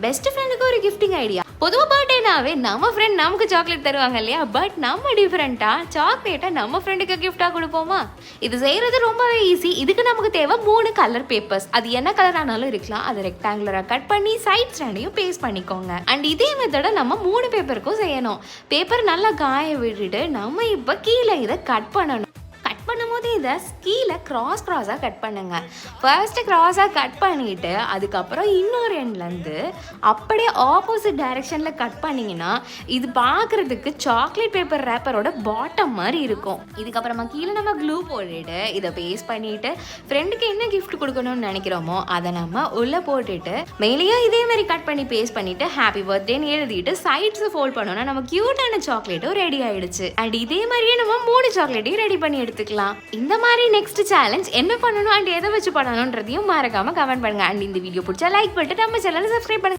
Best ஃப்ரெண்டுக்கு ஒரு gifting idea. பொதுவாக பர்த்டேனாவே நம்ம ஃப்ரெண்ட் நமக்கு சாக்லேட் தருவாங்க இல்லையா? பட் நம்ம டிஃப்ரெண்ட்டாக சாக்லேட்டை நம்ம ஃப்ரெண்டுக்கு கிஃப்டாக கொடுப்போமா? இது செய்கிறது ரொம்பவே ஈஸி. இதுக்கு நமக்கு தேவை 3 கலர் பேப்பர்ஸ். அது என்ன கலர் ஆனாலும் இருக்கலாம். அதை ரெக்டாங்குலராக கட் பண்ணி சைட் ஸ்டாண்டையும் பேஸ்ட் பண்ணிக்கோங்க. அண்ட் இதே மெத்தடை நம்ம 3 பேப்பருக்கும் செய்யணும். பேப்பர் நல்லா காய விட்டுட்டு நம்ம இப்போ கீழே இதை கட் பண்ணணும். பண்ணும்போது இதை கீழே கிராஸாக கட் பண்ணுங்க. ஃபர்ஸ்ட் கிராஸாக கட் பண்ணிட்டு அதுக்கப்புறம் இன்னொரு எண்ட்லேருந்து அப்படியே ஆப்போசிட் டைரெக்ஷனில் கட் பண்ணிங்கன்னா இது பார்க்குறதுக்கு சாக்லேட் பேப்பர் ரேப்பரோட பாட்டம் மாதிரி இருக்கும். இதுக்கப்புறமா கீழே நம்ம க்ளூ போட்டுட்டு இதை பேஸ்ட் பண்ணிவிட்டு ஃப்ரெண்டுக்கு என்ன கிஃப்ட் கொடுக்கணும்னு நினைக்கிறோமோ அதை நம்ம உள்ளே போட்டுட்டு மேலேயும் இதே மாதிரி கட் பண்ணி பேஸ்ட் பண்ணிவிட்டு ஹாப்பி பர்த்டேன்னு எழுதிட்டு சைட்ஸை ஃபோல்ட் பண்ணோன்னா நம்ம க்யூட்டான சாக்லேட்டும் ரெடி ஆகிடுச்சு. அண்ட் இதே மாதிரியே நம்ம 3 சாக்லேட்டையும் ரெடி பண்ணி எடுத்துக்கலாம். இந்த மாதிரி நெக்ஸ்ட் சேலஞ்ச் என்ன பண்ணணும் அண்ட் எதை வச்சு பண்ணணும்ன்றதையும் மறக்காம கமெண்ட் பண்ணுங்க. அண்ட் இந்த வீடியோ பிடிச்சா லைக் பண்ணிட்டு நம்ம சேனலை சப்ஸ்கிரைப் பண்ணுங்க.